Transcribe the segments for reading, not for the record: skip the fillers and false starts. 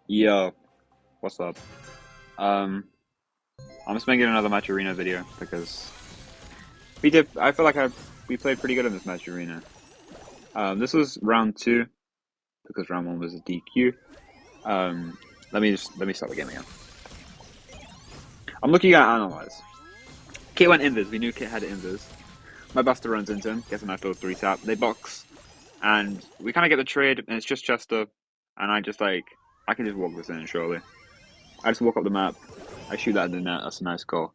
Yo, what's up? Um, I'm just making another matcherino video because we did. I feel like we played pretty good in this matcherino. This was round two because round one was a DQ. Um, let me start the game again. I'm looking at analyze. Kit went invis. We knew Kit had invis. My Buster runs into him, gets a nice little three tap. They box, and we kind of get the trade, and it's just Chester, and I can just walk this in surely. I just walk up the map. I shoot that in the net. That's a nice goal.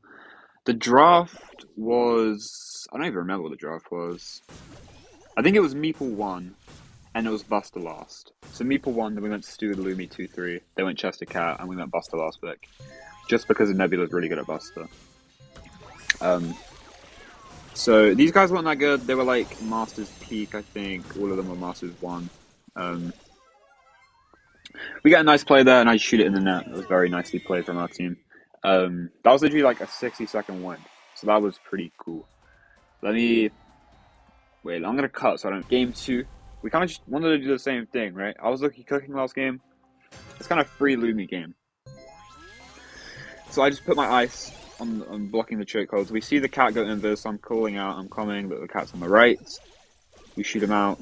The draft was. I don't even remember what the draft was. I think it was Meeple 1, and it was Buster last. So Meeple 1, then we went Stu and Lumi 2-3. They went Chester Cat, and we went Buster last pick. Just because Nebula's really good at Buster. Um, so these guys weren't that good. They were like Masters Peak, I think. All of them were Masters 1. Um, we get a nice play there, and I shoot it in the net. It was very nicely played from our team. That was literally like a 60-second win. So that was pretty cool. Let me Wait, I'm gonna cut so I don't. Game two, we kind of just wanted to do the same thing, right? I was looking cooking last game. It's kind of free Lumi game, so I just put my ice on blocking the choke holds. We see the cat go invis. So I'm calling out. I'm coming, but the cat's on the right. We shoot him out.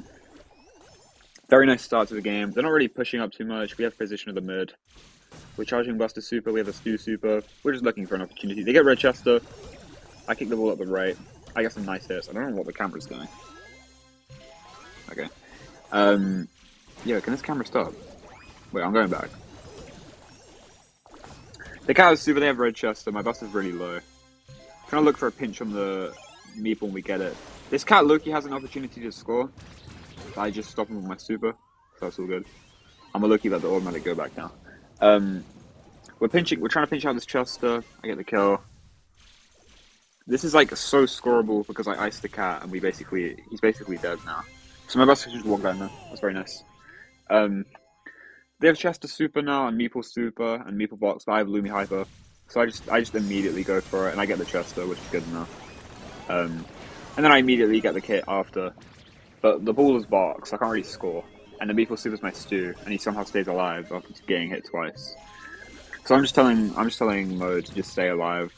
Very nice start to the game. They're not really pushing up too much. We have position of the mid. We're charging Buster Super. We have a Stew Super. We're just looking for an opportunity. They get Red Chester. I kick the ball up the right. I get some nice hits. I don't know what the camera's doing. Okay. Yeah, can this camera stop? Wait, I'm going back. The cat is super, they have red chest, so my bust is really low. Trying to look for a pinch on the meeple when we get it. This cat Loki has an opportunity to score. I just stop him with my super, so that's all good. I'm a Loki let the automatic go back now. We're trying to pinch out this Chester. I get the kill. This is like so scoreable because I iced the cat and he's basically dead now. So my bust can just walk down now. That's very nice. They have Chester Super now and Meeple Super and Meeple Box, but I have Lumi Hyper. So I just immediately go for it and I get the Chester, which is good enough. And then I immediately get the kit after. But the ball is box, so I can't really score. And the Meeple Super's my Stew, and he somehow stays alive after getting hit twice. So I'm just telling Mo to just stay alive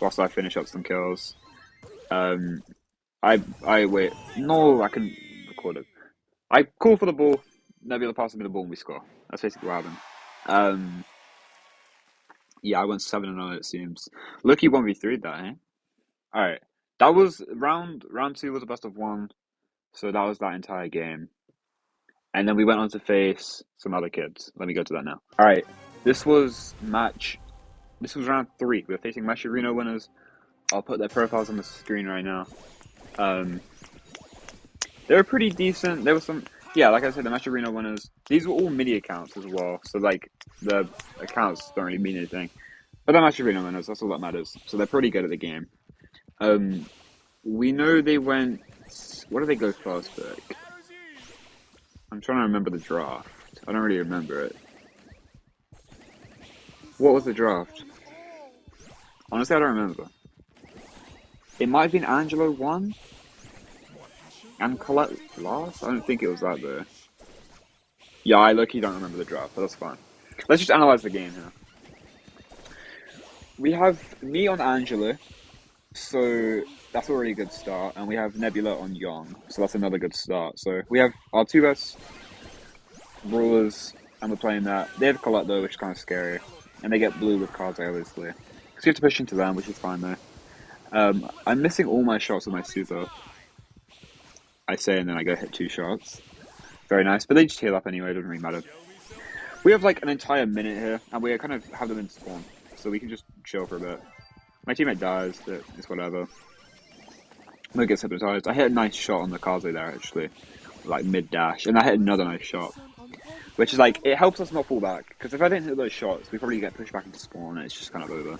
whilst I finish up some kills. I wait. No, I can record it. I call for the ball. Nebula passes me the ball and we score. That's basically what happened. Um, yeah, I went 7-0 it seems. Lucky 1v3 that, eh? Alright. That was round two was a best of one, so that was that entire game. And then we went on to face some other kids. Let me go to that now. Alright. This was round three. We were facing matcherino winners. I'll put their profiles on the screen right now. They were pretty decent. There was some, yeah, like I said, the matcherino winners. These were all mini accounts as well, so like the accounts don't really mean anything. But they're matcherino winners. That's all that matters. So they're pretty good at the game. We know they went. What did they go first pick? I'm trying to remember the draft. I don't really remember it. What was the draft? Honestly, I don't remember. It might have been Angelo 1 and Colette last. I don't think it was that though. Yeah, I lucky don't remember the draft, but that's fine. Let's just analyze the game here. We have me on Angelo, so that's already a good start, and we have Nebula on Young, so that's another good start. So we have our two best brawlers, and we're playing that. They have Colette though, which is kind of scary, and they get blue with cards obviously. So you have to push into them, which is fine though. I'm missing all my shots with my super. I say, and then I go hit 2 shots. Very nice, but they just heal up anyway. It doesn't really matter. We have like an entire minute here, and we kind of have them in spawn, so we can just chill for a bit. My teammate dies, but it's whatever. Mo gets hypnotized. I hit a nice shot on the Kaze there actually, like mid dash, and I hit another nice shot. Which is like, it helps us not fall back, because if I didn't hit those shots, we probably get pushed back into spawn, and it's just kind of over.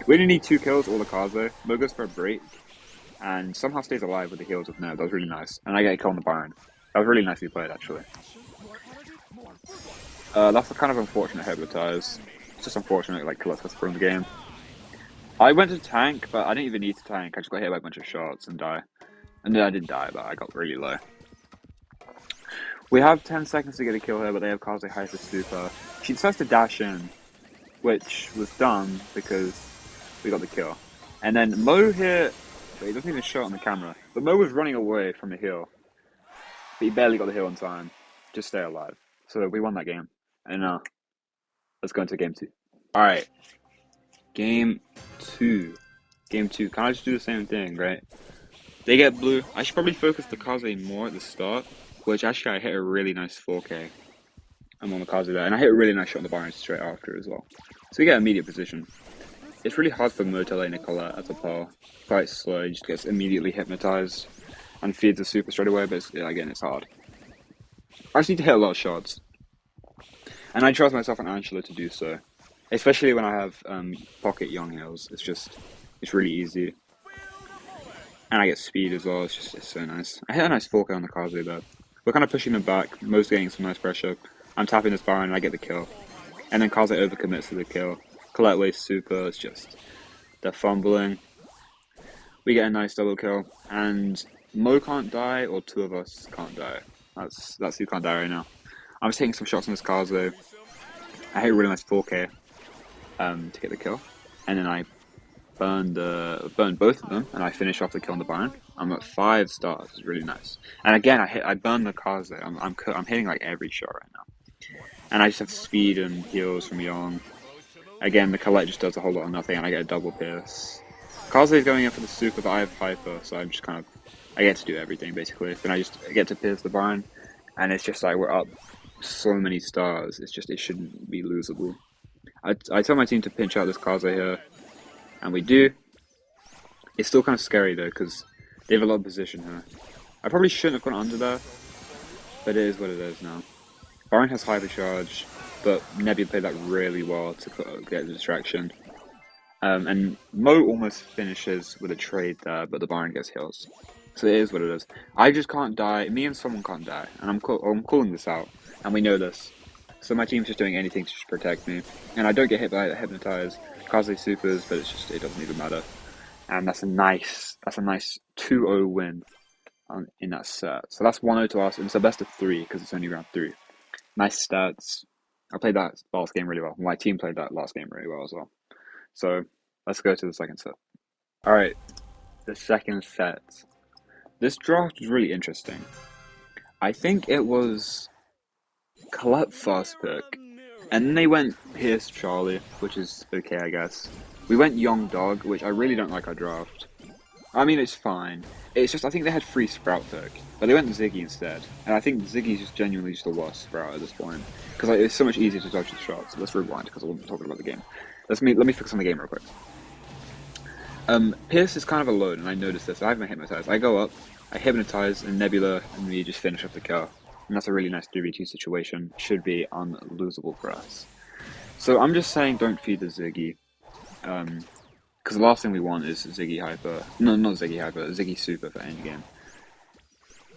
We only need 2 kills, all the cars though. Mo goes for a break, and somehow stays alive with the heals of Neb. That was really nice. And I get a kill on the Baron. That was really nicely played, actually. That's a kind of unfortunate hypnotize. It's just unfortunate, like, lets us from the game. I went to tank, but I didn't even need to tank. I just got hit by a bunch of shots and die. And then I didn't die, but I got really low. We have 10 seconds to get a kill here, but they have Kaze Hyper Super. She decides to dash in, which was dumb because we got the kill. And then Mo here, but he doesn't even show it on the camera, but Mo was running away from the heal. But he barely got the heal in time. Just stay alive. So we won that game. And let's go into game 2. Alright. Game 2. Game 2. Can I just do the same thing, right? They get blue. I should probably focus the Kaze more at the start, which actually I hit a really nice 4K. I'm on the Kaze there, and I hit a really nice shot on the Byron straight after as well. So we get immediate position. It's really hard for Mo to lay Nicolette at the par. Quite slow, he just gets immediately hypnotized and feeds the super straight away, but again, it's hard. I just need to hit a lot of shots. And I trust myself and Angela to do so. Especially when I have pocket young hills. It's really easy. And I get speed as well, it's so nice. I hit a nice 4K on the Kaze though. We're kind of pushing them back, Mo's getting some nice pressure. I'm tapping this Byron and I get the kill. And then Kaze overcommits to the kill. Colette waste super, it's just, they're fumbling. We get a nice double kill, and Mo can't die, or two of us can't die. That's who can't die right now. I'm just taking some shots on this Kaze. I hit a really nice 4K to get the kill, and then I burn both of them, and I finish off the kill on the Byron. I'm at 5 stars. It's really nice. And again, I burn the Kaze. I'm hitting like every shot right now, and I just have speed and heals from Young. Again, the Colette just does a whole lot of nothing, and I get a double pierce. Kaze is going in for the super, but I have Hyper, so I'm just I get to do everything basically. Then I get to pierce the Byron, and it's just like we're up so many stars. It shouldn't be losable. I tell my team to pinch out this Kaze here, and we do. It's still kind of scary though, because they have a lot of position here. I probably shouldn't have gone under there, but it is what it is now. Byron has Hyper Charge, but Nebula played that really well to get the distraction. And Mo almost finishes with a trade there, but the Byron gets heals. So it is what it is. I just can't die. Me and someone can't die, and I'm calling this out, and we know this. So my team's just doing anything to just protect me, and I don't get hit by the hypnotize. Kaze supers, but it doesn't even matter. And that's a nice 2-0 win in that set. So that's 1-0 to us, and it's a best of 3 because it's only round 3. Nice stats. I played that last game really well. My team played that last game really well as well. So let's go to the second set. Alright, the second set. This draft was really interesting. I think it was Colette first pick, and then they went Pierce Charlie, which is okay, I guess. We went Young Dog, which I really don't like our draft. I mean, it's fine. It's just, I think they had free Sprout pick, but they went Ziggy instead. And I think Ziggy's just genuinely just a worse Sprout at this point. Because it's so much easier to dodge the shots. Let's rewind, because I wasn't talking about the game. Let me focus on the game real quick. Pierce is kind of alone, and I noticed this. I haven't hypnotized. I go up, I hypnotize, and Nebula and me just finish off the kill. And that's a really nice 3v2 situation. Should be unlosable for us. So I'm just saying don't feed the Ziggy. Because the last thing we want is Ziggy Hyper. No, not Ziggy Hyper, Ziggy Super for endgame.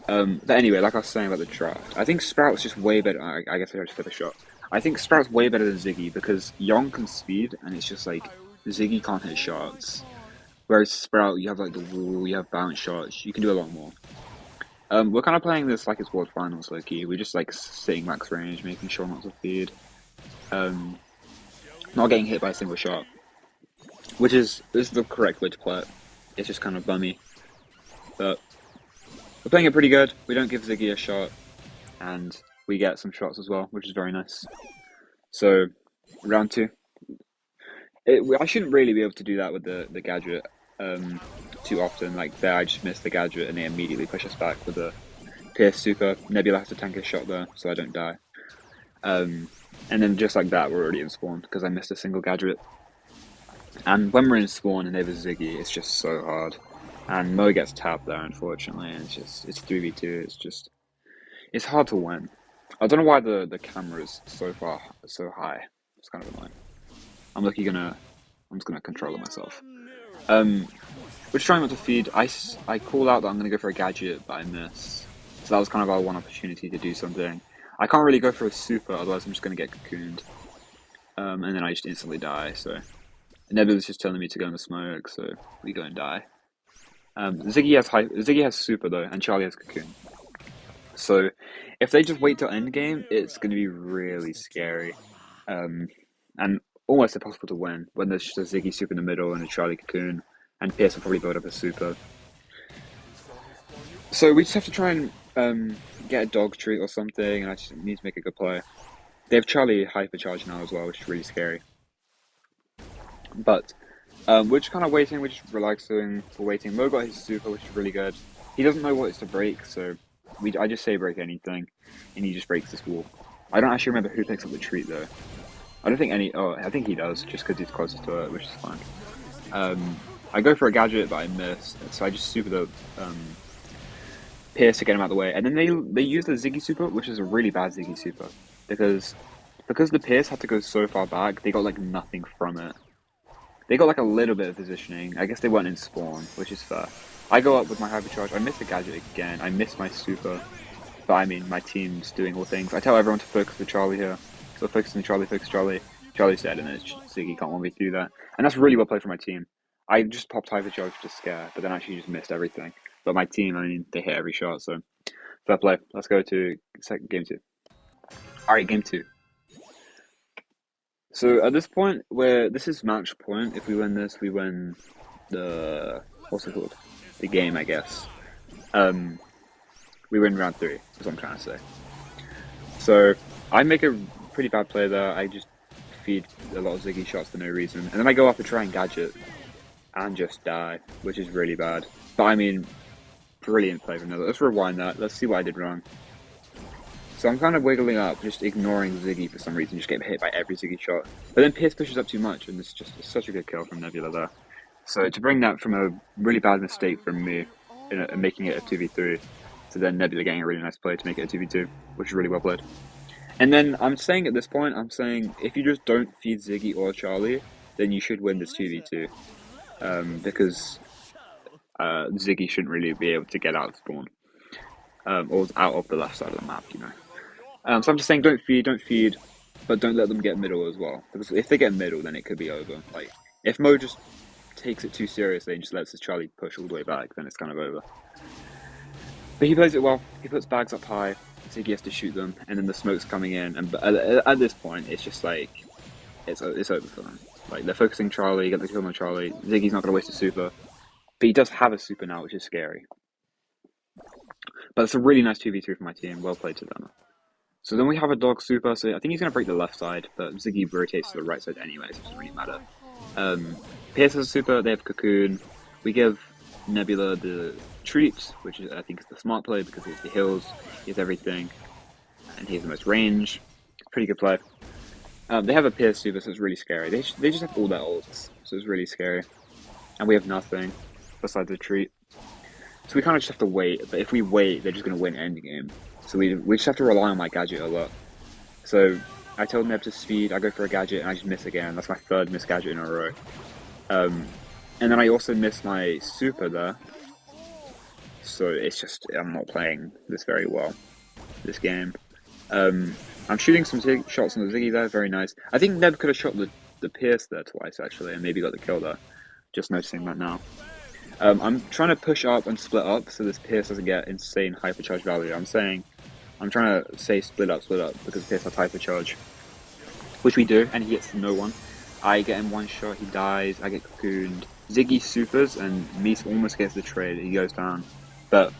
But anyway, like I was saying about the draft, I think Sprout's just way better. I guess I just took a shot. I think Sprout's way better than Ziggy because Young can speed, and it's just like Ziggy can't hit shots. Whereas Sprout, you have like the wall, you have bounce shots, you can do a lot more. We're kind of playing this like it's World Finals, low-key. We're just like sitting max range, making sure not to feed. Not getting hit by a single shot. Which is the correct way to play it. It's just kind of bummy. But we're playing it pretty good. We don't give Ziggy a shot. And we get some shots as well, which is very nice. So, round 2. I shouldn't really be able to do that with the gadget too often. Like there, I just missed the gadget and they immediately push us back with a Pierce Super. Nebula has to tank a shot there, so I don't die. And then just like that, we're already in spawn because I missed a single gadget. And when we're in spawn and they have a Ziggy, it's just so hard. And Mo gets tapped there, unfortunately, and it's 3v2. It's hard to win. I don't know why the camera is so high. It's kind of annoying. I'm just gonna control it myself. We're just trying not to feed. I call out that I'm gonna go for a gadget, but I miss. So that was kind of our one opportunity to do something. I can't really go for a super, otherwise I'm just gonna get cocooned. And then I just instantly die, so. Nebula's just telling me to go in the smoke, so we go and die. Ziggy has super though, and Charlie has cocoon. So If they just wait till end game, it's going to be really scary, um, and almost impossible to win when there's just a Ziggy super in the middle and a Charlie Cocoon, and Pierce will probably build up a super. So we just have to try and get a dog treat or something, and I just need to make a good play. They have Charlie hypercharge now as well, which is really scary. But we're just kind of waiting, we're just relaxing, we're waiting. Mo got his super, which is really good. He doesn't know what it's to break, so I just say break anything, and he just breaks this wall. I don't actually remember who picks up the treat though. I don't think any. Oh, I think he does, just because he's closest to it, which is fine. I go for a gadget, but I miss, so I just super the Pierce to get him out of the way, and then they use the Ziggy super, which is a really bad Ziggy super because the Pierce had to go so far back, they got like nothing from it. They got like a little bit of positioning. I guess they weren't in spawn, which is fair. I go up with my hypercharge. I miss the gadget again. I miss my super, but I mean my team's doing all things. I tell everyone to focus the Charlie here. So focus on Charlie, focus Charlie. Charlie's dead, and it's just, Ziggy can't want me to do that. And that's really well played for my team. I just popped hypercharge to scare, but then actually just missed everything. But my team, I mean, they hit every shot, so fair play. Let's go to game two. All right, game two. So at this point, where this is match point, if we win this, we win the what's it called? The game, I guess. Um, we win round three. Is what I'm trying to say. So I make a pretty bad play there. I just feed a lot of Ziggy shots for no reason, and then I go up and try and gadget and just die, which is really bad. But I mean, brilliant play from another. Let's rewind that. Let's see what I did wrong. So I'm kind of wiggling up, just ignoring Ziggy for some reason, just getting hit by every Ziggy shot. But then Pierce pushes up too much, and it's just such a good kill from Nebula there. So to bring that from a really bad mistake from me, making it a 2v3, to then Nebula getting a really nice play to make it a 2v2, which is really well played. And then I'm saying at this point, I'm saying if you just don't feed Ziggy or Charlie, then you should win this 2v2. Because Ziggy shouldn't really be able to get out of spawn. Or out of the left side of the map, you know. So I'm just saying don't feed, but don't let them get middle as well. Because if they get middle, then it could be over. Like, if Mo just takes it too seriously and just lets his Charlie push all the way back, then it's kind of over. But he plays it well. He puts bags up high, Ziggy has to shoot them, and then the smoke's coming in. And at this point, it's just like, it's over for them. Like, they're focusing Charlie, get the kill on Charlie. Ziggy's not going to waste a super. But he does have a super now, which is scary. But it's a really nice 2v2 for my team. Well played to them. So then we have a dog super, so I think he's going to break the left side, but Ziggy rotates to the right side anyway, so it doesn't really matter. Pierce has a super, they have Cocoon. We give Nebula the treat, which I think is the smart play because he has the heals, he has everything, and he has the most range. Pretty good play. They have a Pierce super, so it's really scary. They just have all their ults, so it's really scary. And we have nothing besides the treat. So we kind of just have to wait, but if we wait, they're just going to win endgame. So we just have to rely on my gadget a lot. So I told Neb to speed, I go for a gadget, and I just miss again. That's my third miss gadget in a row. And then I also miss my super there. So it's just, I'm not playing this very well, this game. I'm shooting some shots on the Ziggy there, very nice. I think Neb could have shot the Pierce there twice, actually, and maybe got the kill there. Just noticing that now. I'm trying to push up and split up so this Pierce doesn't get insane hypercharge value. I'm trying to say split up, because Pierce has hypercharge. Which we do, and he gets no one. I get him one shot, he dies, I get cocooned. Ziggy supers, and Meese almost gets the trade, he goes down. But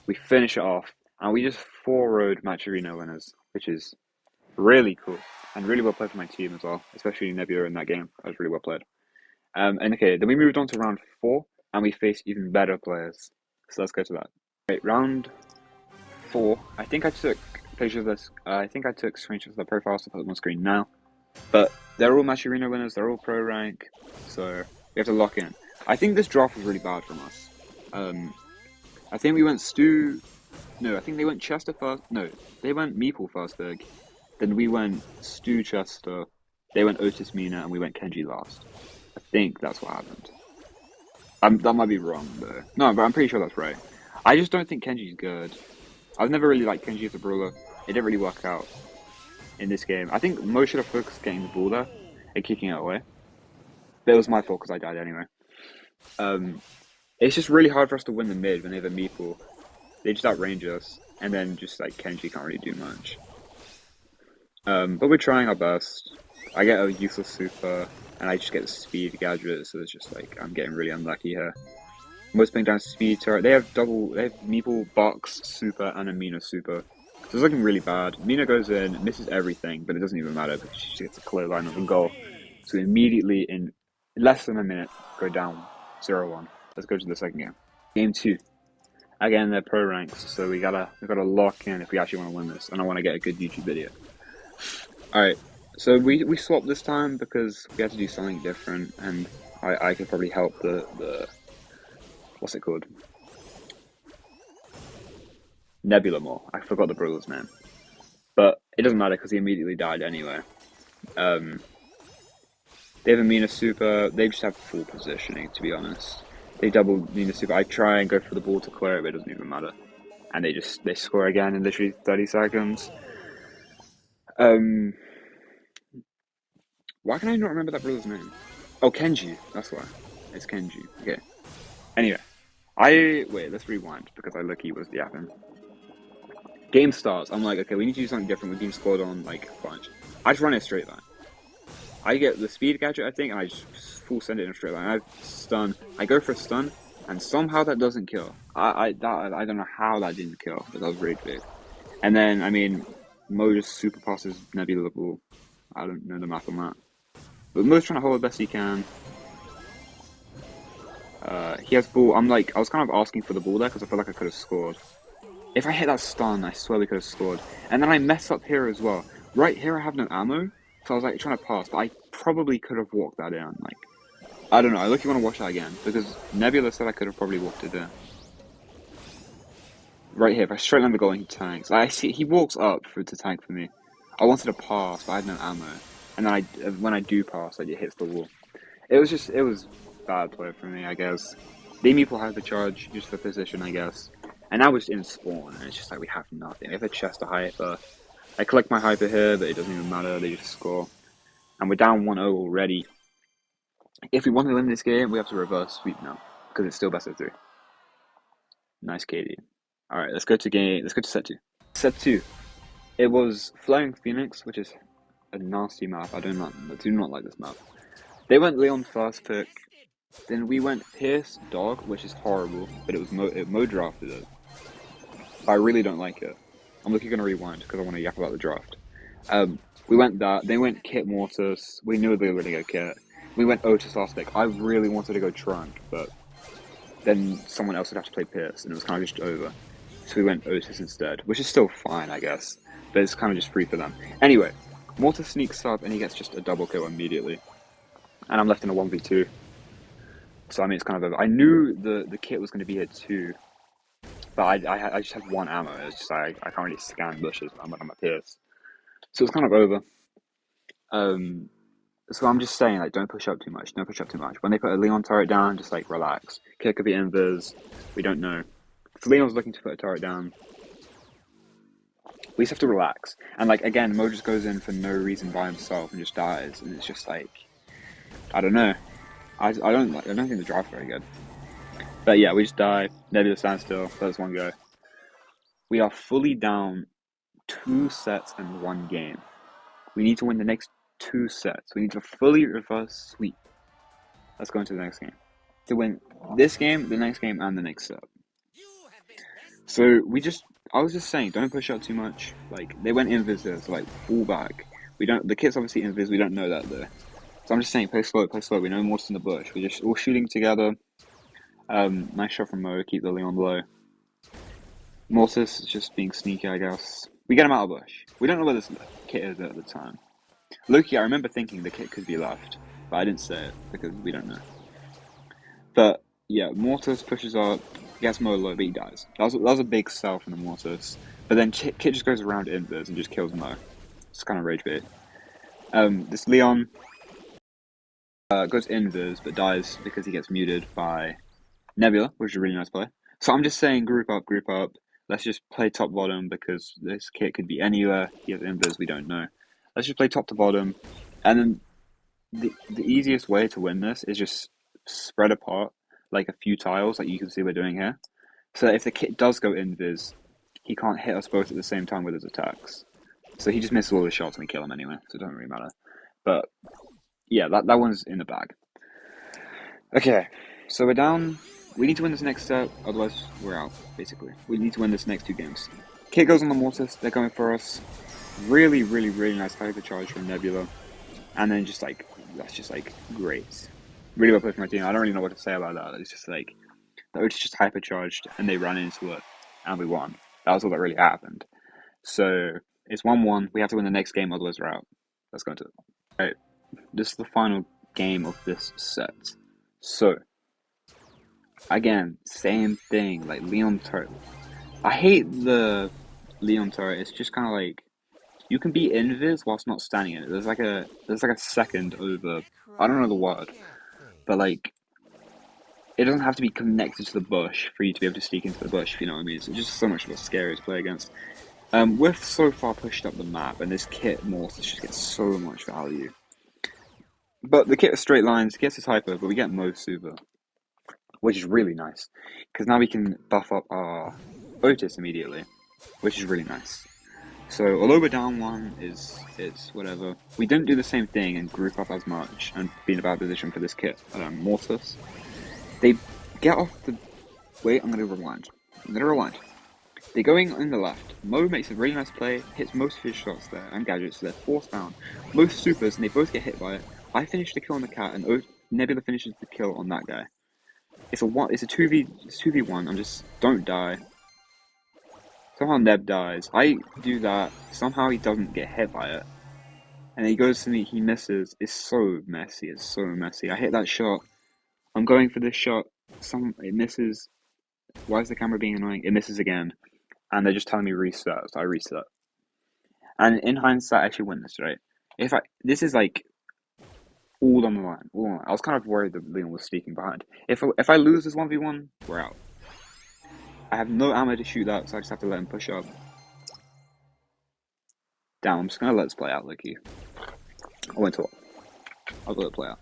we finish it off, and we just 4-road matcherino winners, which is really cool. And really well played for my team as well, especially Nebula in that game. That was really well played. And okay, then we moved on to round 4, and we faced even better players. So let's go to that. Right, round 4. I think I took pictures of this. I think I took screenshots of the profiles to put them on screen now. But they're all matcherino winners. They're all pro rank, so we have to lock in. I think this draft was really bad from us. I think we went Stu. No, I think they went Chester first. No, they went Meeple first, big. Then we went Stu Chester. They went Otis Mina, and we went Kenji last. I think that's what happened. That might be wrong though. No, but I'm pretty sure that's right. I just don't think Kenji's good. I've never really liked Kenji as a brawler. It didn't really work out in this game. I think Mo should have focused getting the ball there and kicking it away. But it was my fault because I died anyway. It's just really hard for us to win the mid when they have a meeple. They just outrange us. and then just like Kenji can't really do much. But we're trying our best. I get a useless super, and I just get the speed gadget, so it's just like I'm getting really unlucky here. Most playing down speed turret. They have Meeple, Box, Super, and a Mina Super. So it's looking really bad. Mina goes in, misses everything, but it doesn't even matter because she gets a clear line of a goal. So immediately in less than a minute, go down 0-1. Let's go to the second game. Game 2. Again, they're pro ranks, so we gotta lock in if we actually want to win this, and I want to get a good YouTube video. Alright, so we swapped this time because we had to do something different, and I could probably help the what's it called? Nebula more. I forgot the brawler's name. But it doesn't matter because he immediately died anyway. They have a Mina Super. They just have full positioning, to be honest. They double Mina Super. I try and go for the ball to clear it, but it doesn't even matter. And they score again in literally 30 seconds. Why can I not remember that brawler's name? Oh, Kenji. That's why. It's Kenji. Okay. Anyway. Wait, let's rewind because I lucky was yapping. Game starts. I'm like, okay, we need to do something different. We've been scored on like a bunch. I just run in a straight line. I get the speed gadget, I think, and I just full send it in a straight line. I stun. I go for a stun, and somehow that doesn't kill. I don't know how that didn't kill, but that was really big. And then, I mean, Mo just super passes Nebula the ball. I don't know the math on that. But Mo's trying to hold the best he can. He has ball. I was kind of asking for the ball there because I feel like I could have scored. If I hit that stun, I swear we could have scored. And then I mess up here as well. Right here I have no ammo, so I was like trying to pass, but I probably could have walked that in. Like, I don't know, I look, you want to watch that again, because Nebula said I could have probably walked it in. Right here, if I straight line the goal and he tanks. I see, he walks up to tank for me. I wanted to pass, but I had no ammo. And then when I do pass, it hits the wall. It was bad play for me, I guess. They meeple hypercharge, just for position, I guess. And I was in spawn, and it's just like we have nothing. We have a chest to hyper. I collect my hyper here, but it doesn't even matter, they just score. And we're down 1-0 already. If we want to win this game, we have to reverse sweep now, because it's still best of 3. Nice KD. Alright, let's go to set 2. Set 2. It was Flying Phoenix, which is a nasty map. I do not like this map. They went Leon first pick. Then we went Pierce Dog, which is horrible, but it was Mo drafted it. But I really don't like it. I'm looking gonna rewind because I want to yap about the draft. We went that. They went Kit Mortis. We knew they were gonna go Kit. We went Otis last pick. I really wanted to go Trunk, but then someone else would have to play Pierce, and it was kind of just over. So we went Otis instead, which is still fine, I guess. But it's kind of just free for them. Anyway, Mortis sneaks up and he gets just a double kill immediately. And I'm left in a 1v2. So I mean, it's kind of over. I knew the kit was going to be here too, but I just had one ammo. It's just I can't really scan bushes when I'm at Pierce, so it's kind of over. So I'm just saying, like, don't push up too much. Don't push up too much. When they put a Leon turret down, just like relax. Kit could be invis. We don't know. If Leon's looking to put a turret down, we just have to relax. And like again, Mo just goes in for no reason by himself and just dies, and it's just like I don't know. I don't think the draft's very good. But yeah, we just die. Nebula stands still. That's one go. We are fully down 2 sets and 1 game. We need to win the next 2 sets. We need to fully reverse sweep. Let's go into the next game. To win this game, the next game, and the next set. So I was just saying, don't push out too much. Like they went invis there, so like fall back. The kit's obviously invis. We don't know that though. So I'm just saying, play slow, play slow. We know Mortis in the bush. We're just all shooting together. Nice shot from Mo. Keep the Leon low. Mortis is just being sneaky, I guess. We get him out of bush. We don't know where this kit is at the time. Loki, I remember thinking the kit could be left, but I didn't say it because we don't know. But yeah, Mortis pushes up, gets Mo low, but he dies. That was a big sell from the Mortis. But then Kit just goes around invis and just kills Mo. It's kind of rage bait. This Leon goes invis but dies because he gets muted by Nebula, which is a really nice play. So I'm just saying, group up. Let's just play top bottom because this kit could be anywhere. He has invis, we don't know. Let's just play top to bottom, and then the easiest way to win this is just spread apart like a few tiles, like you can see we're doing here. So that if the kit does go invis, he can't hit us both at the same time with his attacks. So he just misses all his shots and we kill him anyway, so it doesn't really matter. But yeah, that one's in the bag. Okay, so we're down. We need to win this next set, otherwise we're out, basically. We need to win this next two games. Kit goes on the Mortis, they're going for us. Really, really, really nice hypercharge from Nebula. And then just like, that's just like great. Really well played from my team. I don't really know what to say about that. It's just like, the Otis just hypercharged and they ran into it and we won. That was all that really happened. So it's 1-1. We have to win the next game, otherwise we're out. Let's go into it. Alright, this is the final game of this set. So, again, same thing, like Leon turret. I hate the Leon turret. It's just kind of like you can be invis whilst not standing in it. There's like a second over. I don't know the word, but like it doesn't have to be connected to the bush for you to be able to sneak into the bush. If you know what I mean. It's just so much less scary to play against. We're so far pushed up the map, and this kit Mortis just gets so much value. But the kit is straight lines, gets his hyper, but we get Mo Super, which is really nice because now we can buff up our Otis immediately, which is really nice. So although we're down one, is whatever. We didn't do the same thing and group up as much and be in a bad position for this kit. Mortis. They get off the. Wait, I'm gonna rewind. They're going on the left. Mo makes a really nice play, hits most of his shots there and gadgets, so they're forced down. Most supers, and they both get hit by it. I finish the kill on the cat, and Nebula finishes the kill on that guy. It's a 2v1. I'm just don't die. Somehow Neb dies. I do that. Somehow he doesn't get hit by it. And he goes to me, he misses. It's so messy. It's so messy. I hit that shot. I'm going for this shot. It misses. Why is the camera being annoying? It misses again. And they're just telling me reset. So I reset. And in hindsight, I actually win this, right? This is like all on the line. All on the line. I was kind of worried that Leon was sneaking behind. If I lose this 1v1, we're out. I have no ammo to shoot that, so I just have to let him push up. Damn, I'm just gonna let this play out, Licky. I went to. I'll let it play out.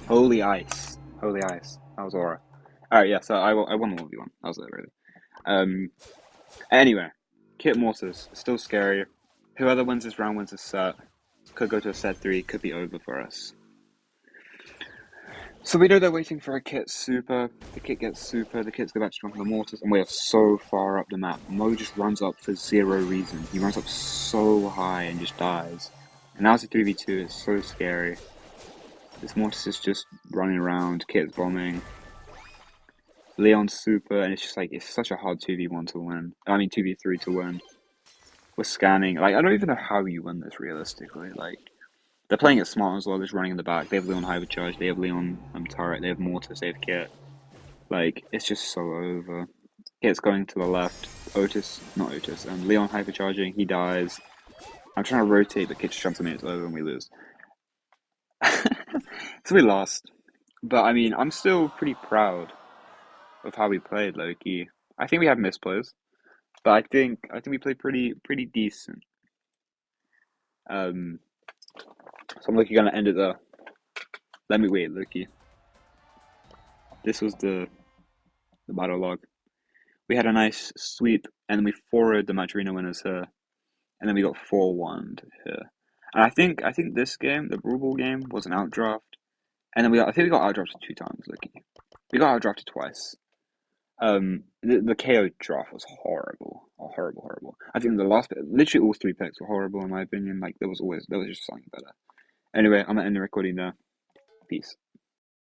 Holy ice. Holy ice. That was aura. Alright, yeah, so I won the 1v1. That was it, really. Anyway, Kit Mortis. Still scary. Whoever wins this round wins this set. Could go to a set 3, could be over for us. So we know they're waiting for a Kit Super. The Kit gets Super, the Kits go back to jump on the Mortis, and we are so far up the map. Mo just runs up for zero reason. He runs up so high and just dies. And now it's a 3v2, it's so scary. This Mortis is just running around, Kit's bombing. Leon's Super, and it's just like, it's such a hard 2v1 to win. I mean, 2v3 to win. We're scanning. Like, I don't even know how you win this realistically. Like, they're playing it smart as well, just running in the back. They have Leon Hypercharge, they have Leon turret, they have Mortis, they have Kit. Like, it's just so over. Kit's going to the left. Leon hypercharging, he dies. I'm trying to rotate, but Kit just jumps on me, it's over, and we lose. So we lost. But, I mean, I'm still pretty proud of how we played, low-key. I think we have misplays, but I think we played pretty decent. So I'm looking gonna end it there. Let me wait, Loki. This was the battle log. We had a nice sweep, and then we forwarded the matcherino winners here, and then we got 4-1 here. And I think this game, the Brubal game, was an outdraft, and then I think we got outdrafted 2 times, Loki. We got outdrafted twice. The KO draft was horrible. Oh, horrible. I think the last bit, literally all 3 picks were horrible in my opinion. Like there was just something better. Anyway, I'm gonna end the recording there. Peace.